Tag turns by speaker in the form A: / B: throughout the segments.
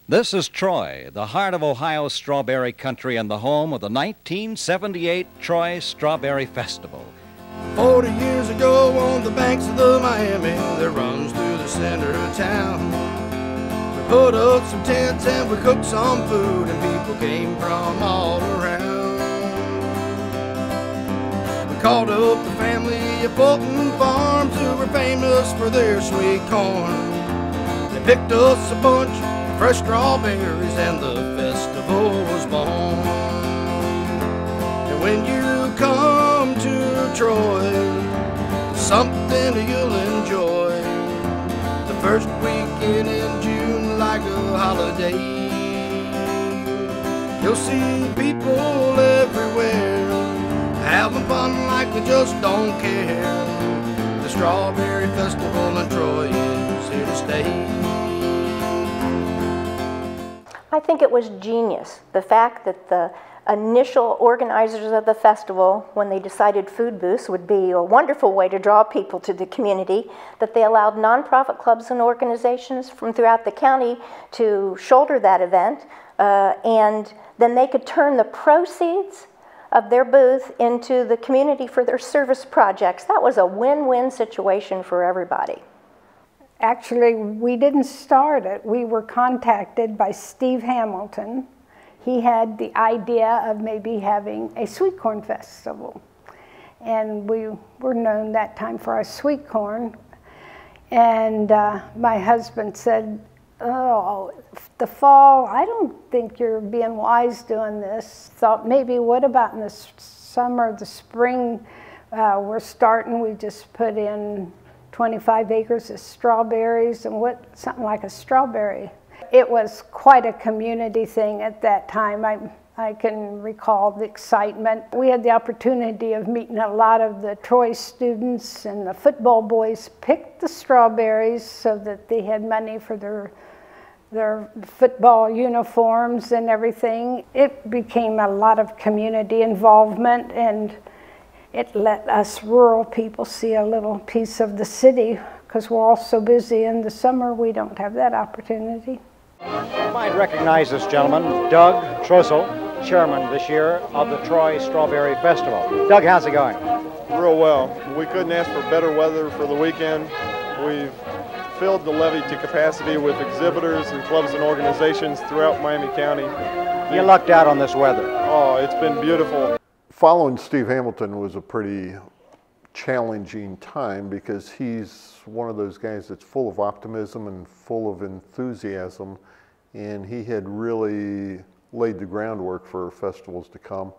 A: This is Troy, the heart of Ohio's strawberry country and the home of the 1978 Troy Strawberry Festival.
B: 40 years ago on the banks of the Miami that runs through the center of town, we put up some tents and we cooked some food and people came from all around. We called up the family of Fulton Farms who were famous for their sweet corn. They picked us a bunch fresh strawberries and the festival was born. And when you come to Troy, something you'll enjoy. The first weekend in June like a holiday. You'll see people everywhere having fun like they just don't care. The Strawberry Festival in Troy is here to stay.
C: I think it was genius, the fact that the initial organizers of the festival, when they decided food booths would be a wonderful way to draw people to the community, that they allowed nonprofit clubs and organizations from throughout the county to shoulder that event, and then they could turn the proceeds of their booth into the community for their service projects. That was a win-win situation for everybody.
D: Actually, we didn't start it. We were contacted by Steve Hamilton. He had the idea of maybe having a sweet corn festival. And we were known that time for our sweet corn. And my husband said, oh, the fall, I don't think you're being wise doing this. Thought maybe, what about in the summer, the spring, we're starting, we just put in 25 acres of strawberries and something like a strawberry. It was quite a community thing at that time. I can recall the excitement. We had the opportunity of meeting a lot of the Troy students, and the football boys picked the strawberries so that they had money for their football uniforms and everything. It became a lot of community involvement, and it let us rural people see a little piece of the city, because we're all so busy in the summer we don't have that opportunity.
E: You might recognize this gentleman, Doug Trussell, chairman this year of the Troy Strawberry Festival. Doug, how's it going?
F: Real well. We couldn't ask for better weather for the weekend. We've filled the levee to capacity with exhibitors and clubs and organizations throughout Miami County.
E: You lucked out on this weather.
F: Oh, it's been beautiful.
G: Following Steve Hamilton was a pretty challenging time because he's one of those guys that's full of optimism and full of enthusiasm, and he had really laid the groundwork for festivals to come.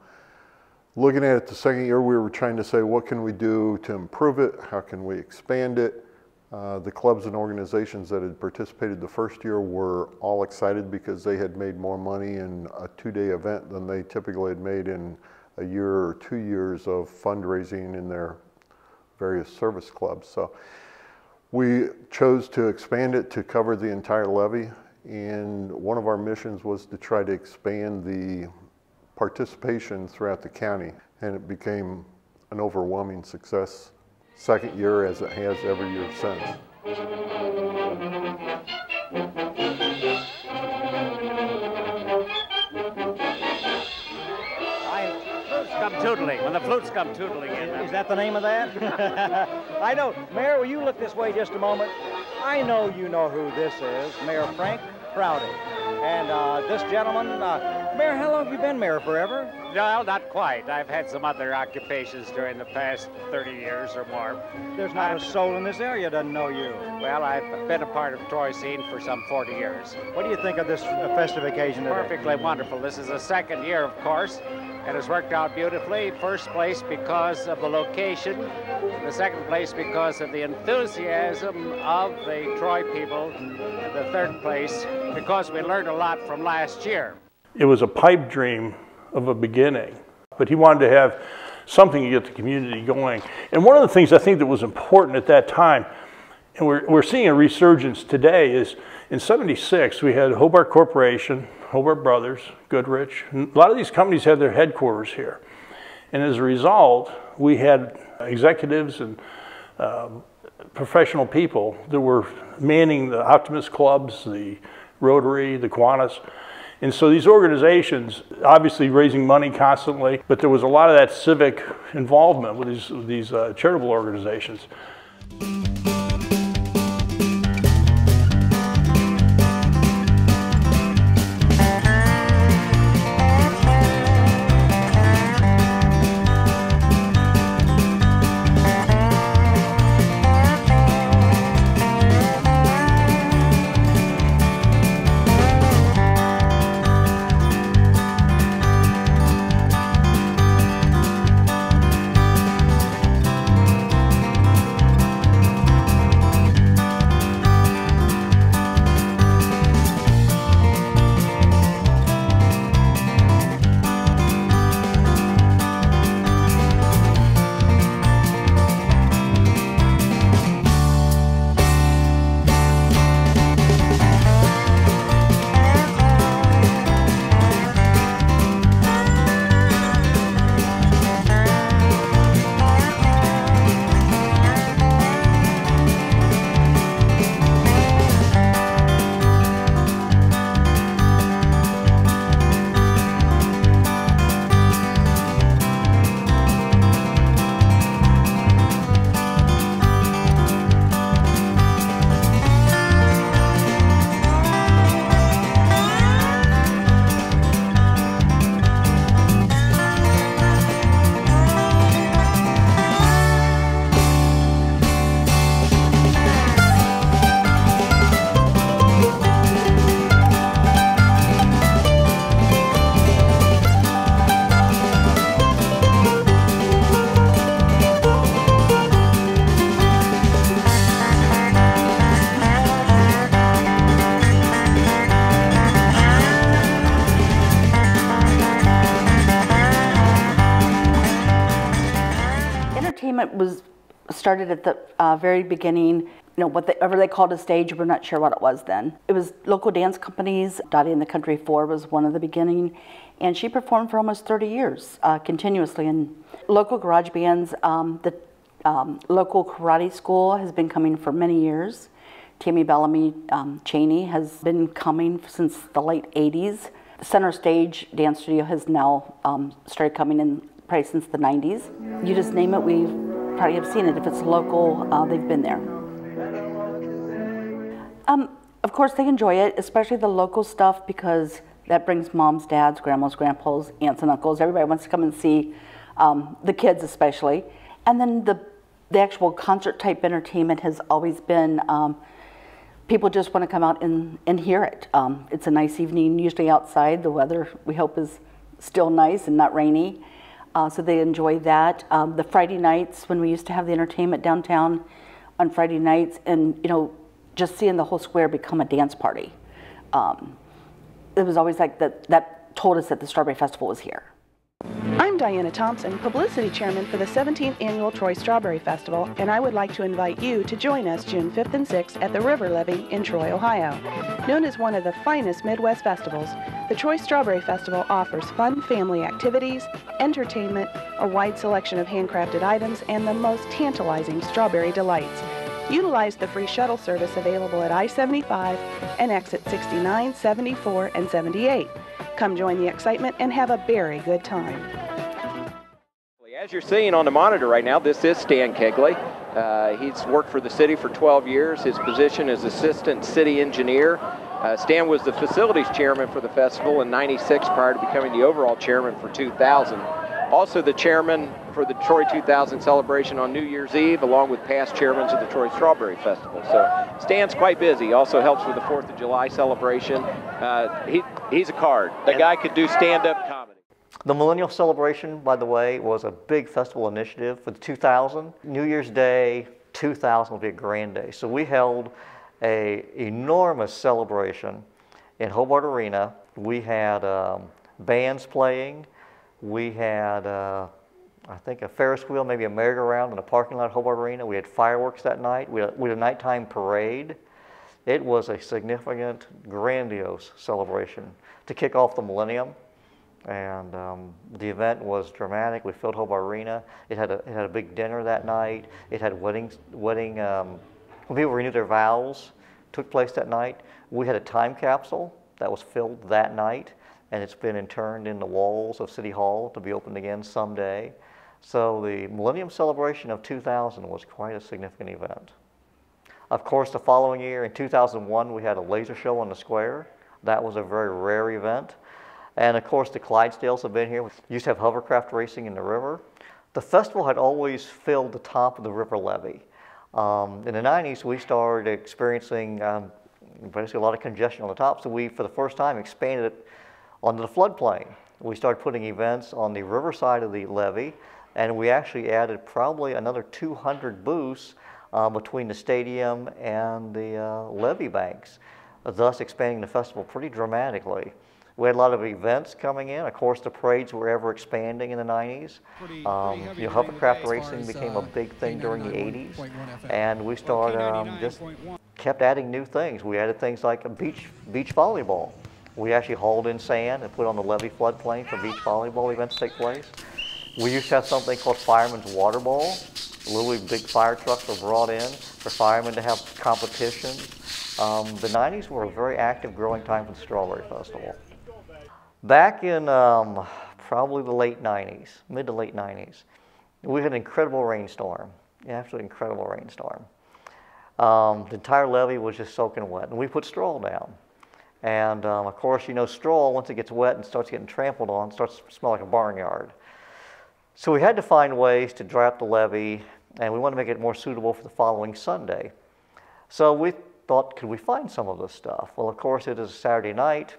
G: Looking at it the second year, we were trying to say, what can we do to improve it? How can we expand it? The clubs and organizations that had participated the first year were all excited because they had made more money in a two-day event than they typically had made in a year or 2 years of fundraising in their various service clubs. So we chose to expand it to cover the entire levee, and one of our missions was to try to expand the participation throughout the county, and it became an overwhelming success second year, as it has every year since.
E: Tootling, when the flutes come tootling in. Is that the name of that? I know. Mayor, will you look this way just a moment? I know you know who this is, Mayor Frank Prouty. And this gentleman, Mayor, how long have you been mayor? Forever?
H: No, not quite. I've had some other occupations during the past 30 years or more.
E: There's not a soul in this area that doesn't know you.
H: Well, I've been a part of Troy scene for some 40 years.
E: What do you think of this festive occasion today?
H: Perfectly wonderful. This is the second year, of course. It has worked out beautifully. First place because of the location. The second place because of the enthusiasm of the Troy people. And the third place because we learned a lot from last year.
I: It was a pipe dream of a beginning, but he wanted to have something to get the community going. And one of the things I think that was important at that time, and we're seeing a resurgence today, is in '76 we had Hobart Corporation, Hobart Brothers, Goodrich. A lot of these companies had their headquarters here. And as a result, we had executives and professional people that were manning the Optimist clubs, the Rotary, the Kiwanis. And so these organizations, obviously raising money constantly, but there was a lot of that civic involvement with these charitable organizations.
J: Entertainment was started at the very beginning, whatever they called a stage, we're not sure what it was then. It was local dance companies. Dottie and the Country Four was one of the beginning, and she performed for almost 30 years continuously in local garage bands. The local karate school has been coming for many years. Tammy Bellamy Cheney has been coming since the late 80s. Center Stage Dance Studio has now started coming in probably since the 90s. You just name it, we probably have seen it. If it's local, they've been there. Of course, they enjoy it, especially the local stuff, because that brings moms, dads, grandmas, grandpas, aunts and uncles. Everybody wants to come and see the kids especially. And then the actual concert type entertainment has always been, people just want to come out and hear it. It's a nice evening, usually outside. The weather, we hope, is still nice and not rainy. So they enjoy that. The Friday nights, when we used to have the entertainment downtown on Friday nights, and just seeing the whole square become a dance party. It was always like that told us that the Strawberry Festival was here.
K: I'm Diana Thompson, Publicity Chairman for the 17th Annual Troy Strawberry Festival, and I would like to invite you to join us June 5th and 6th at the River Levee in Troy, Ohio. Known as one of the finest Midwest festivals, the Troy Strawberry Festival offers fun family activities, entertainment, a wide selection of handcrafted items, and the most tantalizing strawberry delights. Utilize the free shuttle service available at I-75 and exit 69, 74, and 78. Come join the excitement and have a very good time.
L: As you're seeing on the monitor right now, this is Stan Kegley. He's worked for the city for 12 years. His position is Assistant City Engineer. Stan was the facilities chairman for the festival in '96 prior to becoming the overall chairman for 2000. Also the chairman for the Troy 2000 celebration on New Year's Eve, along with past chairmen of the Troy Strawberry Festival. So Stan's quite busy. He also helps with the 4th of July celebration. He's a card. The guy could do stand-up comedy.
M: The Millennial Celebration, by the way, was a big festival initiative for the 2000. New Year's Day 2000 will be a grand day. So we held an enormous celebration in Hobart Arena. We had bands playing. We had, I think, a Ferris wheel, maybe a merry-go-round in the parking lot of Hobart Arena. We had fireworks that night. We had a nighttime parade. It was a significant, grandiose celebration to kick off the millennium. And the event was dramatic. We filled Hobart Arena. It had a big dinner that night. It had when people renewed their vows took place that night. We had a time capsule that was filled that night, and it's been interned in the walls of City Hall to be opened again someday. So the Millennium Celebration of 2000 was quite a significant event. Of course, the following year, in 2001, we had a laser show on the square. That was a very rare event. And of course, the Clydesdales have been here. We used to have hovercraft racing in the river. The festival had always filled the top of the river levee. In the 90s, we started experiencing basically a lot of congestion on the top, so we, for the first time, expanded it onto the floodplain. We started putting events on the river side of the levee, and we actually added probably another 200 booths between the stadium and the levee banks, thus expanding the festival pretty dramatically. We had a lot of events coming in. Of course, the parades were ever expanding in the 90s. Hovercraft racing became a big thing during the 80s, and we started just kept adding new things. We added things like a beach volleyball. We actually hauled in sand and put on the levee floodplain for beach volleyball events to take place. We used to have something called Fireman's Water Ball. Literally big fire trucks were brought in for firemen to have competitions. The 90s were a very active, growing time for the Strawberry Festival. Back in probably the late 90s, mid to late 90s, we had an incredible rainstorm, absolutely incredible rainstorm. The entire levee was just soaking wet, and we put straw down. And of course, you know, straw, once it gets wet and starts getting trampled on, starts to smell like a barnyard. So we had to find ways to dry up the levee, and we wanted to make it more suitable for the following Sunday. So we thought, could we find some of this stuff? Well, of course, it is a Saturday night.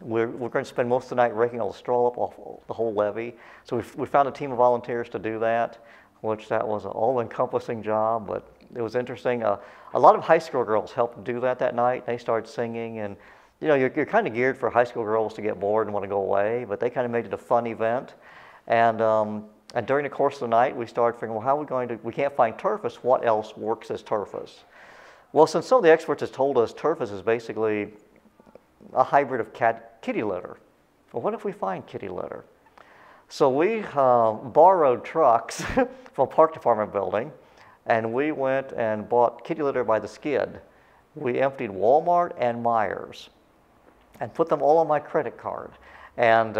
M: We're going to spend most of the night raking all the straw up off the whole levee. So we found a team of volunteers to do that, which that was an all-encompassing job, but it was interesting. A lot of high school girls helped do that night. They started singing, and you know, you're kind of geared for high school girls to get bored and want to go away, but they kind of made it a fun event. And during the course of the night, we started figuring, well, how are we going to, we can't find turfus, what else works as turfus? Well, since some of the experts have told us turfus is basically a hybrid of kitty litter. Well, what if we find kitty litter? So we borrowed trucks from a park department building, and we went and bought kitty litter by the skid. We emptied Walmart and Myers and put them all on my credit card, and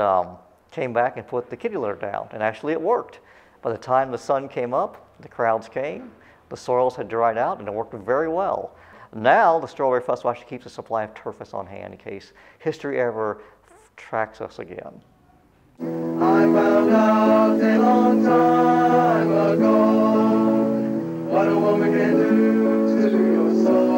M: came back and put the kitty litter down, and actually it worked. By the time the sun came up, the crowds came, the soils had dried out, and it worked very well. Now, the Strawberry Festival actually keeps a supply of turfus on hand in case history ever tracks us again.
B: I found out a long time ago what a woman can do to your soul.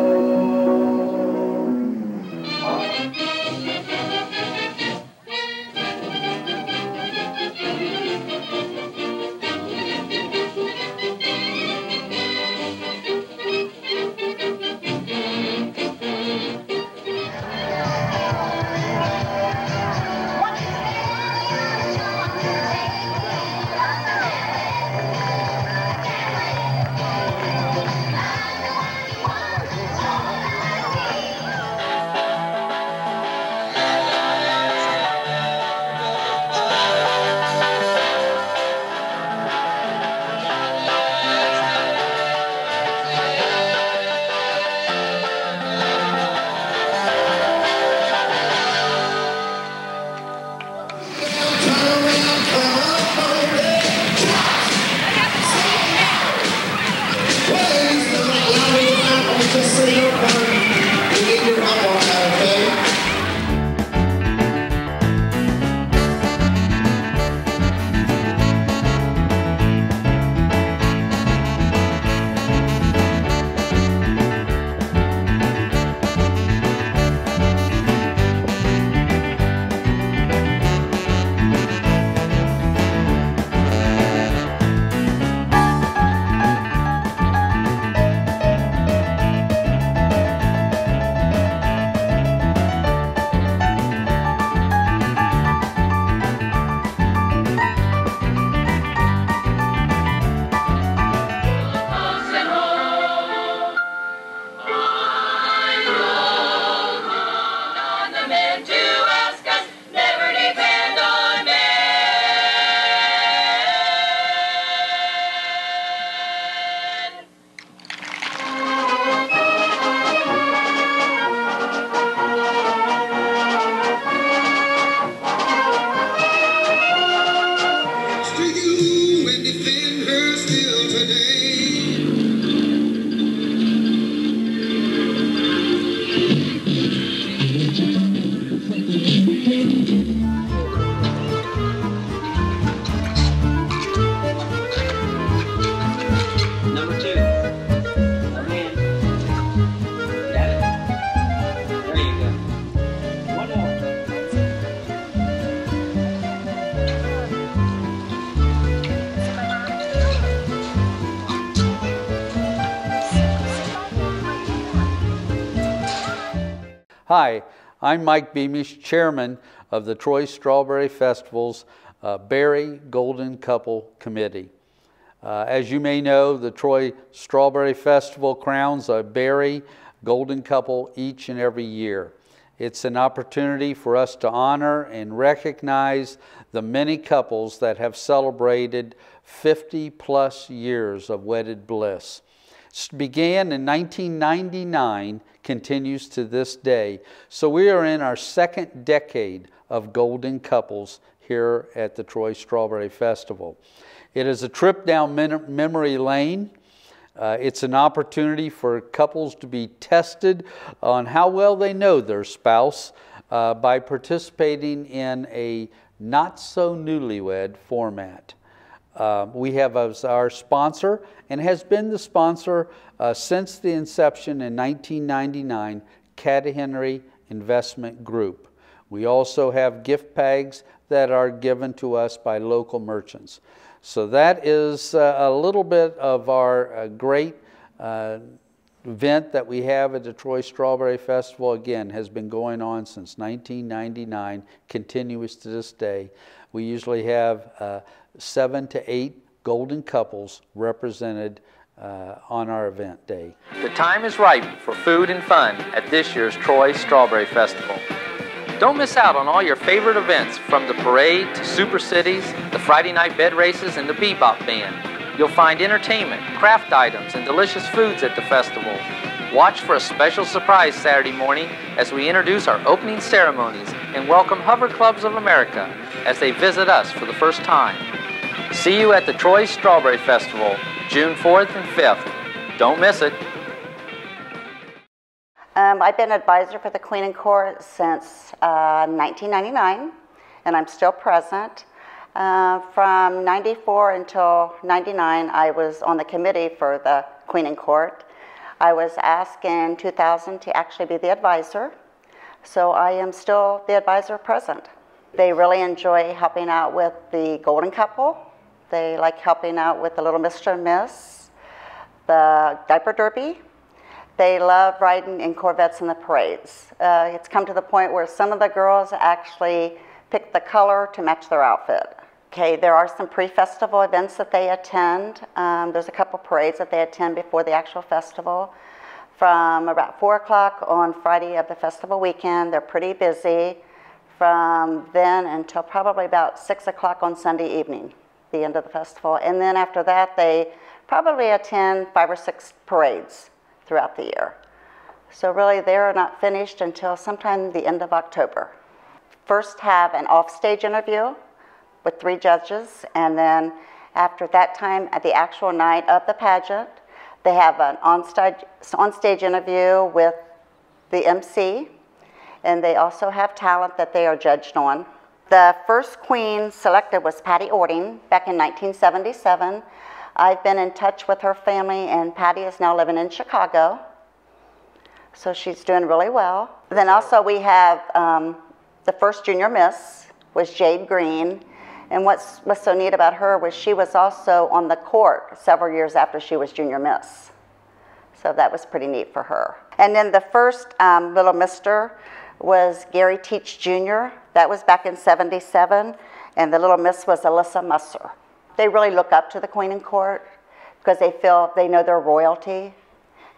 N: Hi, I'm Mike Beamish, Chairman of the Troy Strawberry Festival's Berry Golden Couple Committee. As you may know, the Troy Strawberry Festival crowns a berry golden couple each and every year. It's an opportunity for us to honor and recognize the many couples that have celebrated 50+ years of wedded bliss. It began in 1999, continues to this day. So we are in our second decade of golden couples here at the Troy Strawberry Festival. It is a trip down memory lane. It's an opportunity for couples to be tested on how well they know their spouse by participating in a not-so-newlywed format. We have as our sponsor, and has been the sponsor since the inception in 1999, Henry Investment Group. We also have gift bags that are given to us by local merchants. So that is a little bit of our great event that we have at the Troy Strawberry Festival. Again, has been going on since 1999, continuous to this day. We usually have 7 to 8 golden couples represented on our event day.
O: The time is ripe for food and fun at this year's Troy Strawberry Festival. Don't miss out on all your favorite events, from the parade to Super Cities, the Friday night bed races, and the Bebop Band. You'll find entertainment, craft items, and delicious foods at the festival. Watch for a special surprise Saturday morning as we introduce our opening ceremonies and welcome Hover Clubs of America as they visit us for the first time. See you at the Troy Strawberry Festival, June 4th and 5th. Don't miss it.
P: I've been advisor for the Queen and Court since 1999, and I'm still present. From 94 until 99, I was on the committee for the Queen and Court. I was asked in 2000 to actually be the advisor, so I am still the advisor present. They really enjoy helping out with the golden couple. They like helping out with the little Mr. and Miss, the diaper derby. They love riding in Corvettes in the parades. It's come to the point where some of the girls actually pick the color to match their outfit. Okay, there are some pre-festival events that they attend. There's a couple parades that they attend before the actual festival. From about 4 o'clock on Friday of the festival weekend, they're pretty busy. From then until probably about 6 o'clock on Sunday evening, the end of the festival. And then after that, they probably attend 5 or 6 parades throughout the year. So really, they're not finished until sometime the end of October. First have an off-stage interview with 3 judges, and then after that time, at the actual night of the pageant, they have an on-stage interview with the MC, and they also have talent that they are judged on. The first queen selected was Patty Ording back in 1977. I've been in touch with her family, and Patty is now living in Chicago. So she's doing really well. Then also we have the first junior miss was Jade Green. And what's so neat about her was she was also on the court several years after she was junior miss. So that was pretty neat for her. And then the first little mister was Gary Teach Jr. That was back in '77. And the little miss was Alyssa Musser. They really look up to the Queen and Court because they feel they know their royalty,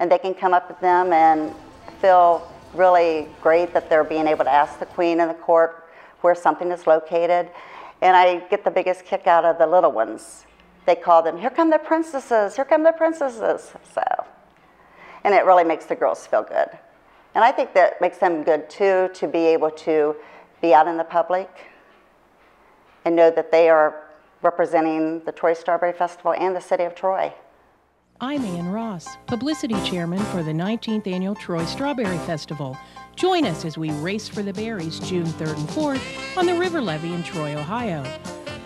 P: and they can come up with them and feel really great that they're being able to ask the Queen and the Court where something is located. And I get the biggest kick out of the little ones. They call them, "Here come the princesses, here come the princesses." So, and it really makes the girls feel good. And I think that makes them good too, to be able to be out in the public and know that they are representing the Troy Strawberry Festival and the city of Troy.
Q: I'm Ann Ross, Publicity Chairman for the 19th Annual Troy Strawberry Festival. Join us as we race for the berries June 3rd and 4th on the River Levee in Troy, Ohio.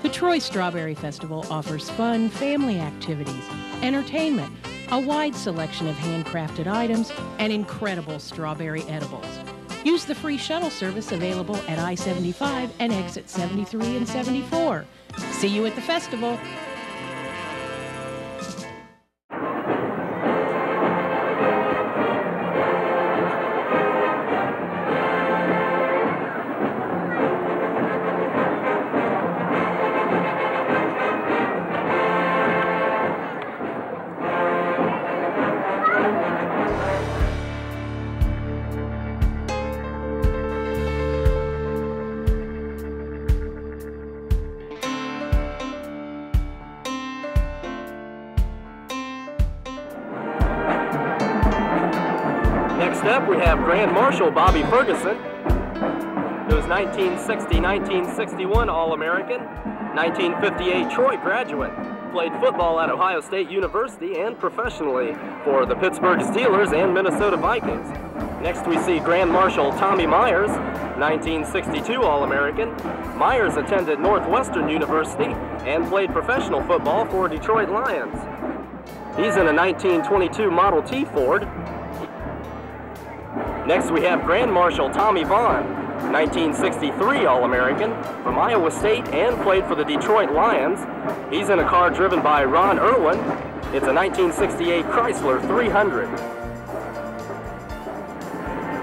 Q: The Troy Strawberry Festival offers fun family activities, entertainment, a wide selection of handcrafted items, and incredible strawberry edibles. Use the free shuttle service available at I-75 and exit 73 and 74. See you at the festival.
R: Next up, we have Grand Marshal Bobby Ferguson, who was 1960-1961 All-American, 1958 Troy graduate, played football at Ohio State University and professionally for the Pittsburgh Steelers and Minnesota Vikings. Next we see Grand Marshal Tommy Myers, 1962 All-American. Myers attended Northwestern University and played professional football for Detroit Lions. He's in a 1922 Model T Ford. Next we have Grand Marshal Tommy Vaughn, 1963 All-American, from Iowa State and played for the Detroit Lions. He's in a car driven by Ron Irwin. It's a 1968 Chrysler 300.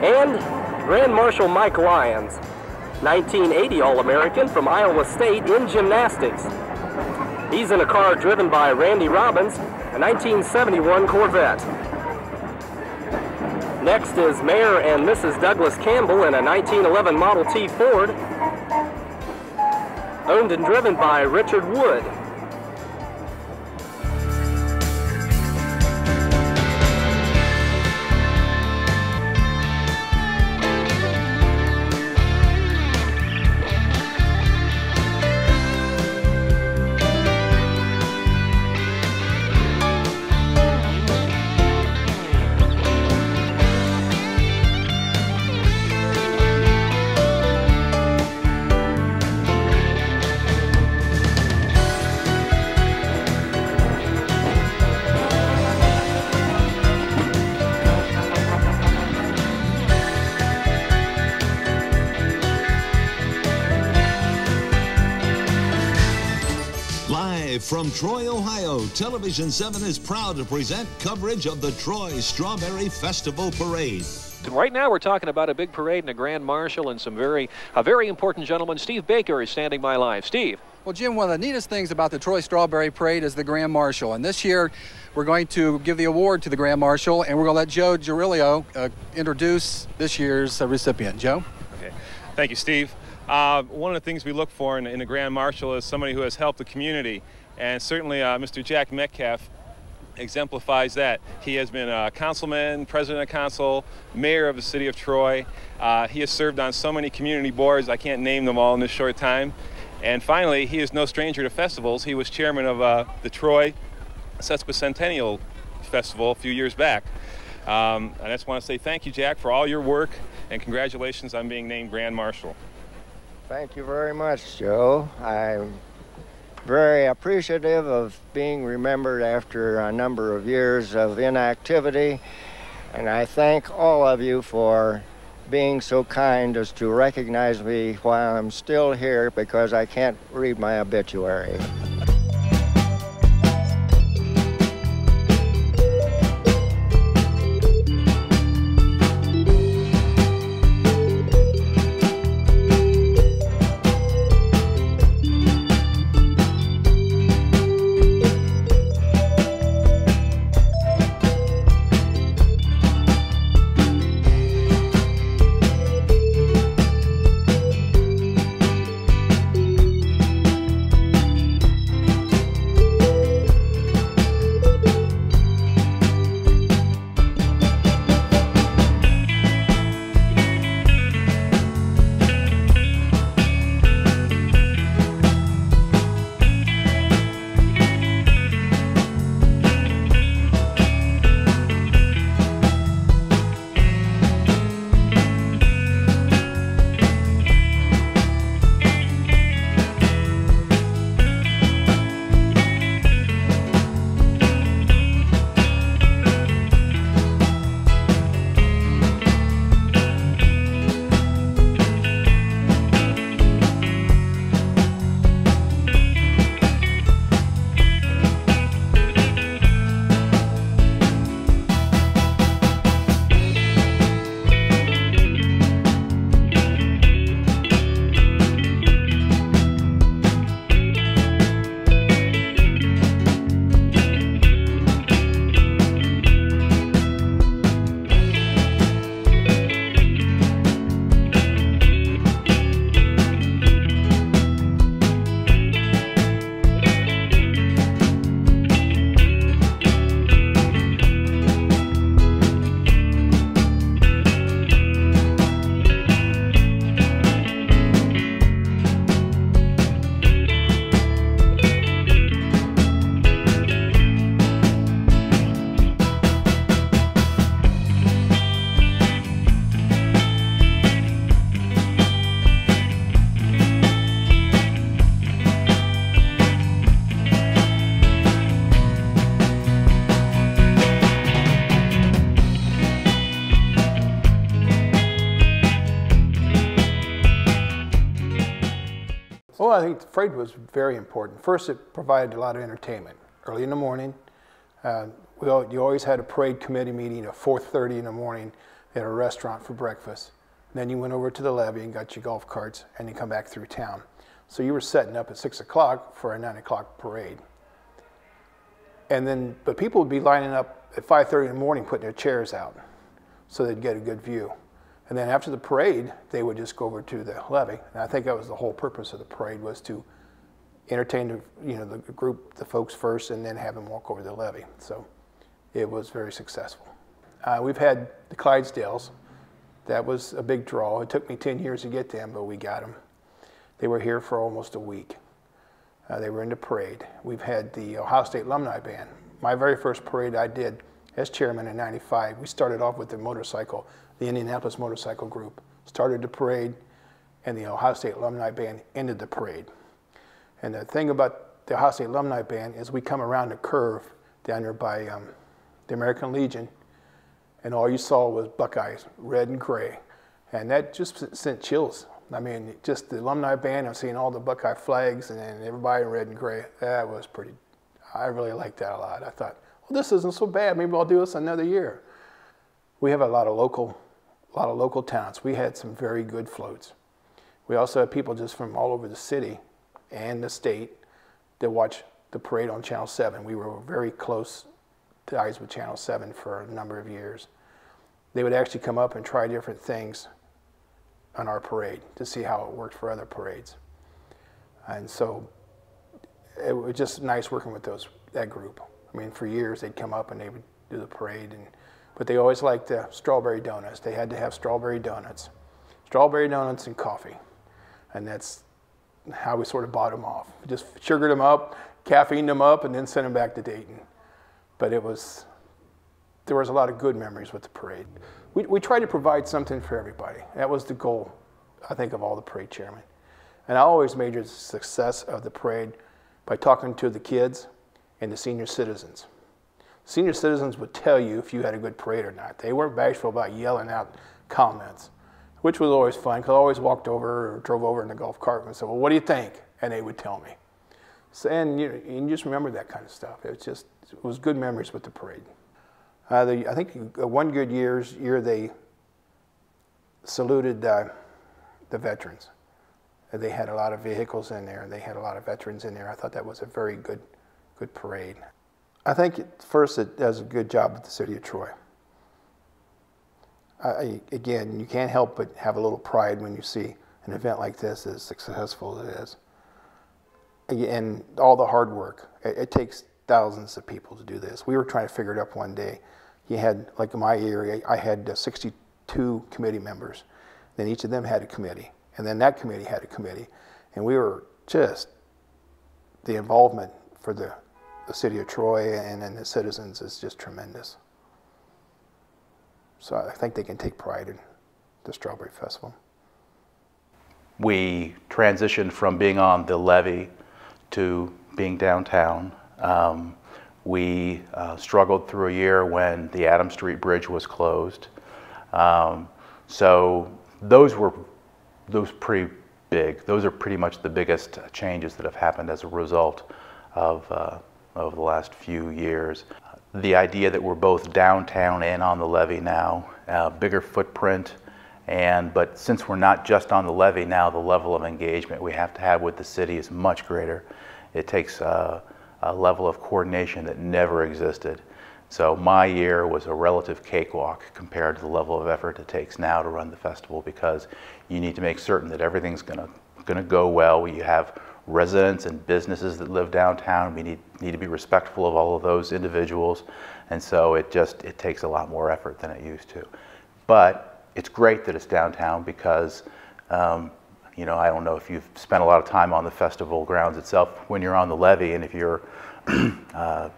R: And Grand Marshal Mike Lyons, 1980 All-American from Iowa State in gymnastics. He's in a car driven by Randy Robbins, a 1971 Corvette. Next is Mayor and Mrs. Douglas Campbell in a 1911 Model T Ford, owned and driven by Richard Wood.
S: From Troy, Ohio, Television 7 is proud to present coverage of the Troy Strawberry Festival Parade.
T: Right now we're talking about a big parade and a Grand Marshal and a very important gentleman. Steve Baker is standing by live. Steve.
U: Well, Jim, one of the neatest things about the Troy Strawberry Parade is the Grand Marshal. And this year we're going to give the award to the Grand Marshal, and we're going to let Joe Girillo introduce this year's recipient. Joe?
V: Okay. Thank you, Steve. One of the things we look for in a Grand Marshal is somebody who has helped the community. And certainly Mr. Jack Metcalf exemplifies that. He has been a councilman, president of council, mayor of the city of Troy. He has served on so many community boards, I can't name them all in this short time. And finally, he is no stranger to festivals. He was chairman of the Troy Sesquicentennial Festival a few years back. I just want to say thank you, Jack, for all your work, and congratulations on being named Grand Marshal.
W: Thank you very much, Joe. I'm very appreciative of being remembered after a number of years of inactivity, and I thank all of you for being so kind as to recognize me while I'm still here, because I can't read my obituary.
A: know, I think the parade was very important. First, it provided a lot of entertainment. Early in the morning, you always had a parade committee meeting at 4:30 in the morning at a restaurant for breakfast. Then you went over to the levee and got your golf carts, and you come back through town. So you were setting up at 6 o'clock for a 9 o'clock parade. And then, but people would be lining up at 5:30 in the morning putting their chairs out so they'd get a good view. And then after the parade, they would just go over to the levee. And I think that was the whole purpose of the parade, was to entertain the group, the folks first, and then have them walk over the levee. So it was very successful. We've had the Clydesdales. That was a big draw. It took me 10 years to get them, but we got them. They were here for almost a week. They were in the parade. We've had the Ohio State Alumni Band. My very first parade I did as chairman in '95, we started off with the motorcycle, the Indianapolis Motorcycle Group. Started the parade, and the Ohio State Alumni Band ended the parade. And the thing about the Ohio State Alumni Band is we come around the curve down there by the American Legion, and all you saw was Buckeyes, red and gray. And that just sent chills. I mean, just the alumni band, I'm seeing all the Buckeye flags and everybody in red and gray. That was pretty, I really liked that a lot. I thought, well, this isn't so bad. Maybe I'll do this another year. We have a lot of local talents. We had some very good floats. We also had people just from all over the city and the state that watch the parade on Channel 7. We were very close ties with Channel 7 for a number of years. They would actually come up and try different things on our parade to see how it worked for other parades. And so it was just nice working with that group. I mean, for years they'd come up and they would do the parade, but they always liked the strawberry donuts. They had to have strawberry donuts and coffee. And that's how we sort of bought them off. We just sugared them up, caffeined them up, and then sent them back to Dayton. But there was a lot of good memories with the parade. We tried to provide something for everybody. That was the goal, I think, of all the parade chairmen. And I always measured the success of the parade by talking to the kids and the senior citizens. Senior citizens would tell you if you had a good parade or not. They weren't bashful about yelling out comments, which was always fun, because I always walked over or drove over in the golf cart and said, well, what do you think? And they would tell me. So, and you just remember that kind of stuff. It was good memories with the parade. I think one good year they saluted the veterans. They had a lot of vehicles in there. They had a lot of veterans in there. I thought that was a very good parade. I think first it does a good job with the city of Troy. Again, you can't help but have a little pride when you see an event like this as successful as it is. And all the hard work. It takes thousands of people to do this. We were trying to figure it out one day. You had, like in my area, I had 62 committee members. Then each of them had a committee. And then that committee had a committee. And we were just, the involvement for the city of Troy and then the citizens is just tremendous. So I think they can take pride in the Strawberry Festival.
C: We transitioned from being on the levee to being downtown. We struggled through a year when the Adams Street Bridge was closed. So those pretty big. Those are pretty much the biggest changes that have happened as a result of the last few years. The idea that we're both downtown and on the levee now, bigger footprint, but since we're not just on the levee now, the level of engagement we have to have with the city is much greater. It takes a level of coordination that never existed. So my year was a relative cakewalk compared to the level of effort it takes now to run the festival, because you need to make certain that everything's gonna go well. You have residents and businesses that live downtown. We need to be respectful of all of those individuals, and so it takes a lot more effort than it used to. But it's great that it's downtown because you know, I don't know if you've spent a lot of time on the festival grounds itself when you're on the levee, and if you're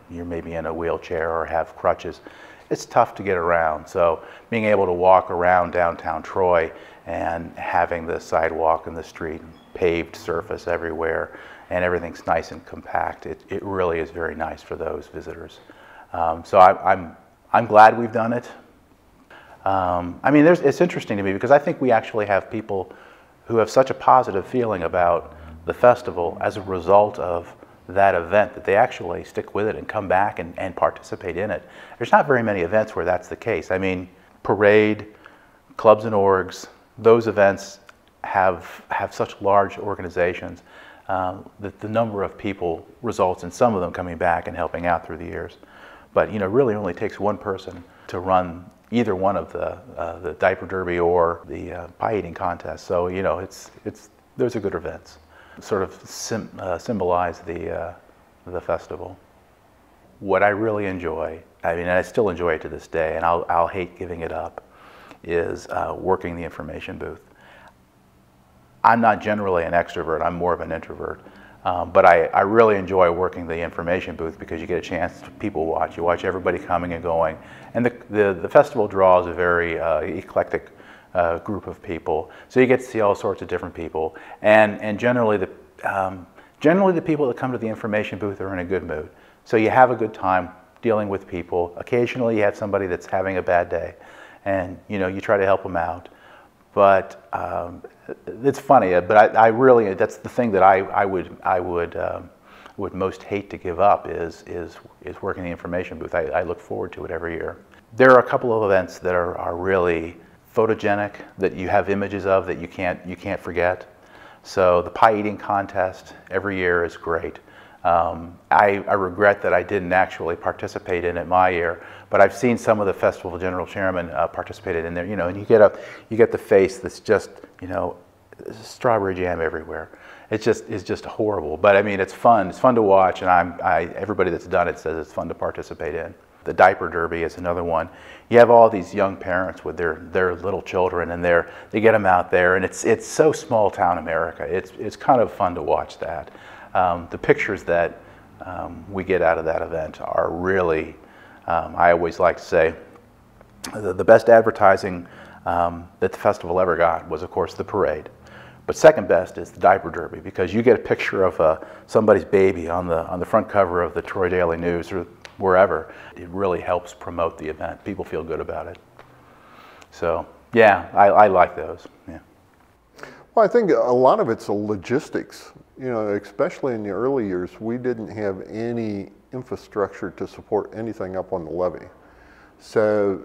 C: maybe in a wheelchair or have crutches, it's tough to get around. So being able to walk around downtown Troy and having the sidewalk and the street, paved surface everywhere, and everything's nice and compact, it really is very nice for those visitors. So I'm glad we've done it. I mean, it's interesting to me because I think we actually have people who have such a positive feeling about the festival as a result of that event, that they actually stick with it and come back and participate in it. There's not very many events where that's the case. I mean, parade, clubs and orgs, those events have such large organizations that the number of people results in some of them coming back and helping out through the years. But you know, really only takes one person to run either one of the diaper derby or the pie eating contest. So you know, those are good events. Sort of symbolize the festival. What I really enjoy, I mean, and I still enjoy it to this day, and I'll hate giving it up, is working the information booth. I'm not generally an extrovert, I'm more of an introvert. But I really enjoy working the information booth because you get a chance to people watch. You watch everybody coming and going. And the festival draws a very eclectic group of people. So you get to see all sorts of different people. And generally the people that come to the information booth are in a good mood. So you have a good time dealing with people. Occasionally you have somebody that's having a bad day and you know, you try to help them out. But it's funny, but I really, that's the thing that I would most hate to give up is working the information booth. I look forward to it every year. There are a couple of events that are really photogenic, that you have images of that you can't forget. So the pie eating contest every year is great. I regret that I didn't actually participate in it my year, but I've seen some of the festival general chairmen participated in there, you know, and you get the face that's just, you know, strawberry jam everywhere. It's just horrible, but I mean, it's fun to watch, and everybody that's done it says it's fun to participate in. The diaper derby is another one. You have all these young parents with their little children, and they get them out there, and it's so small town America. It's kind of fun to watch that. The pictures that we get out of that event are really, I always like to say, the best advertising that the festival ever got was, of course, the parade. But second best is the diaper derby, because you get a picture of somebody's baby on the front cover of the Troy Daily News or wherever. It really helps promote the event. People feel good about it. So yeah, I like those. Yeah.
D: Well, I think a lot of it's logistics. You know, especially in the early years, we didn't have any infrastructure to support anything up on the levee. So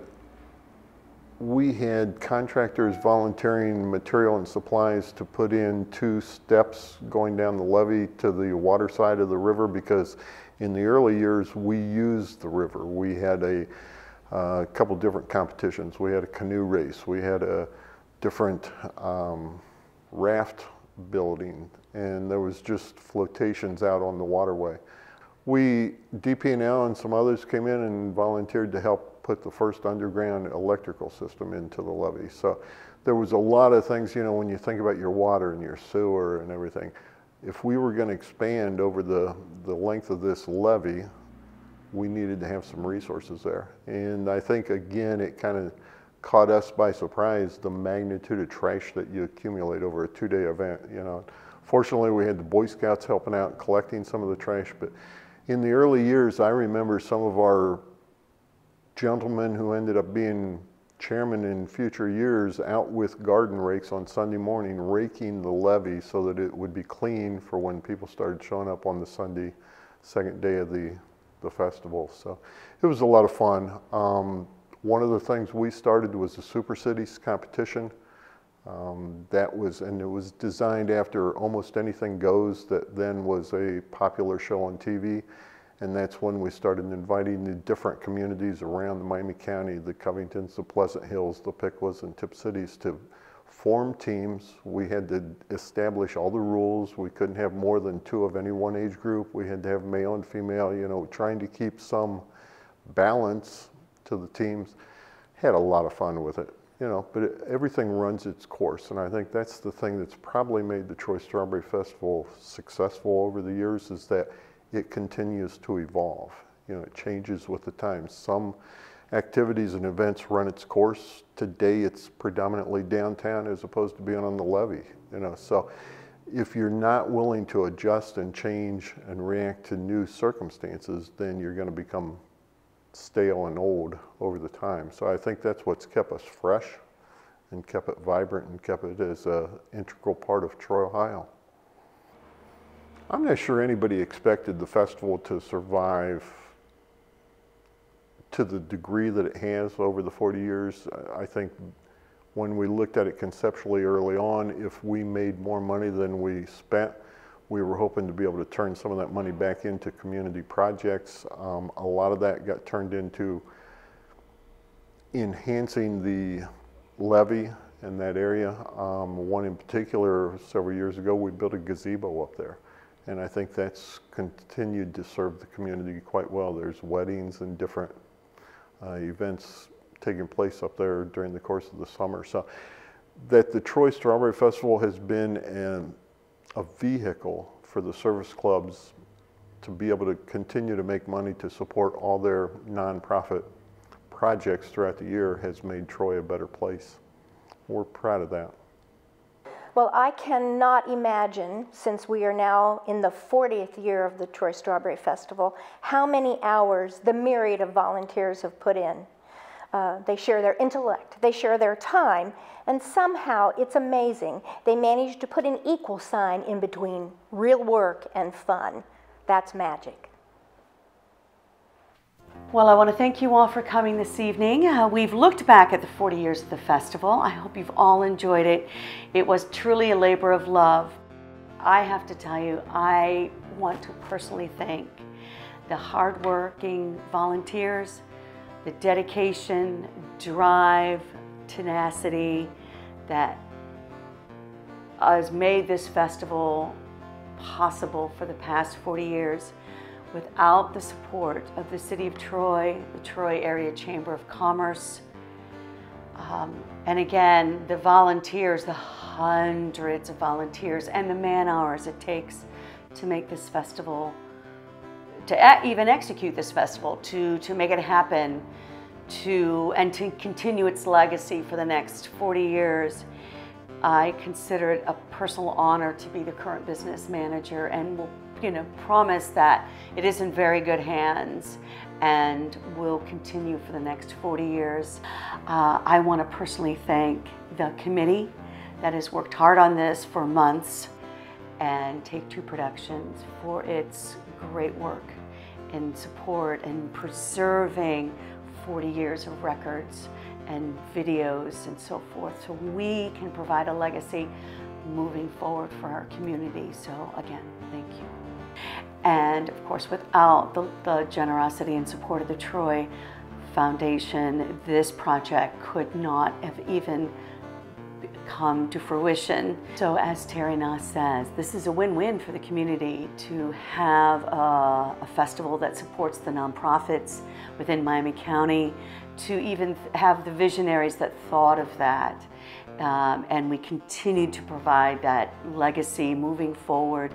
D: we had contractors volunteering material and supplies to put in 2 steps going down the levee to the water side of the river, because in the early years we used the river. We had a couple different competitions. We had a canoe race. We had a different raft building, and there was just flotations out on the waterway. DP&L and some others came in and volunteered to help put the first underground electrical system into the levee. So there was a lot of things, you know, when you think about your water and your sewer and everything. If we were going to expand over the length of this levee, we needed to have some resources there. And I think, again, it kind of caught us by surprise, the magnitude of trash that you accumulate over a 2-day event. You know, fortunately, we had the Boy Scouts helping out and collecting some of the trash. But in the early years, I remember some of our gentlemen who ended up being chairman in future years out with garden rakes on Sunday morning, raking the levee so that it would be clean for when people started showing up on the Sunday, second day of the festival. So it was a lot of fun. One of the things we started was the Super Cities competition. It was designed after Almost Anything Goes, that then was a popular show on TV. And that's when we started inviting the different communities around the Miami County, the Covingtons, the Pleasant Hills, the Piqua, and Tip Cities, to form teams. We had to establish all the rules. We couldn't have more than 2 of any one age group. We had to have male and female, you know, trying to keep some balance to the teams. Had a lot of fun with it, you know, but everything runs its course. And I think that's the thing that's probably made the Troy Strawberry Festival successful over the years, is that it continues to evolve. You know, it changes with the times. Some activities and events run its course. Today it's predominantly downtown as opposed to being on the levee, you know. So if you're not willing to adjust and change and react to new circumstances, then you're going to become stale and old over the time. So I think that's what's kept us fresh and kept it vibrant and kept it as an integral part of Troy, Ohio. I'm not sure anybody expected the festival to survive to the degree that it has over the 40 years. I think when we looked at it conceptually early on, if we made more money than we spent, we were hoping to be able to turn some of that money back into community projects. A lot of that got turned into enhancing the levee in that area. One in particular, several years ago, we built a gazebo up there. And I think that's continued to serve the community quite well. There's weddings and different events taking place up there during the course of the summer. So that the Troy Strawberry Festival has been a vehicle for the service clubs to be able to continue to make money to support all their nonprofit projects throughout the year has made Troy a better place. We're proud of that.
E: Well, I cannot imagine, since we are now in the 40th year of the Troy Strawberry Festival, how many hours the myriad of volunteers have put in. They share their intellect, they share their time, and somehow it's amazing. They manage to put an equal sign in between real work and fun. That's magic.
J: Well, I want to thank you all for coming this evening. We've looked back at the 40 years of the festival. I hope you've all enjoyed it. It was truly a labor of love. I have to tell you, I want to personally thank the hardworking volunteers, the dedication, drive, tenacity that has made this festival possible for the past 40 years. Without the support of the City of Troy, the Troy Area Chamber of Commerce, and again, the volunteers, the hundreds of volunteers, and the man hours it takes to make this festival, to even execute this festival, to make it happen, and to continue its legacy for the next 40 years. I consider it a personal honor to be the current business manager, and will promise that it is in very good hands and will continue for the next 40 years. I want to personally thank the committee that has worked hard on this for months, and Take Two Productions for its great work in support and preserving 40 years of records and videos and so forth, so we can provide a legacy moving forward for our community. So again, thank you. And of course, without the generosity and support of the Troy Foundation, this project could not have even come to fruition. So as Terry Noss says, this is a win-win for the community to have a festival that supports the nonprofits within Miami County, to even have the visionaries that thought of that. And we continue to provide that legacy moving forward.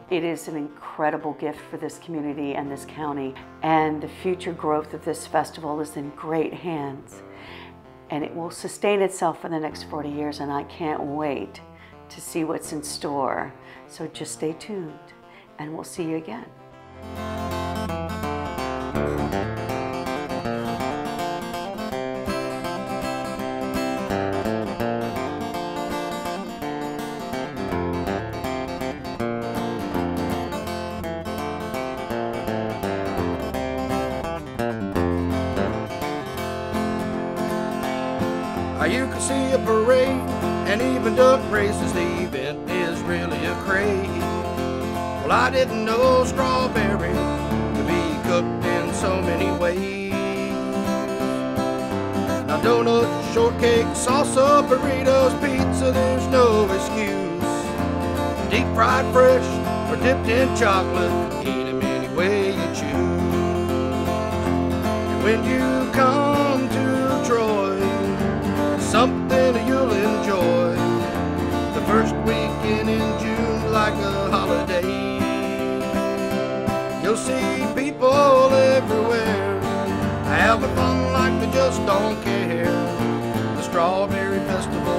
J: It is an incredible gift for this community and this county, and the future growth of this festival is in great hands, and it will sustain itself for the next 40 years, and I can't wait to see what's in store. So just stay tuned, and we'll see you again.
B: You can see a parade and even duck races. The event is really a craze. Well, I didn't know strawberry could be cooked in so many ways. Now donuts, shortcake, salsa, burritos, pizza, there's no excuse. Deep fried fresh or dipped in chocolate, eat them any way you choose. And when you come to Troy, something you'll enjoy. The first weekend in June, like a holiday. You'll see people everywhere having fun like they just don't care. The Strawberry Festival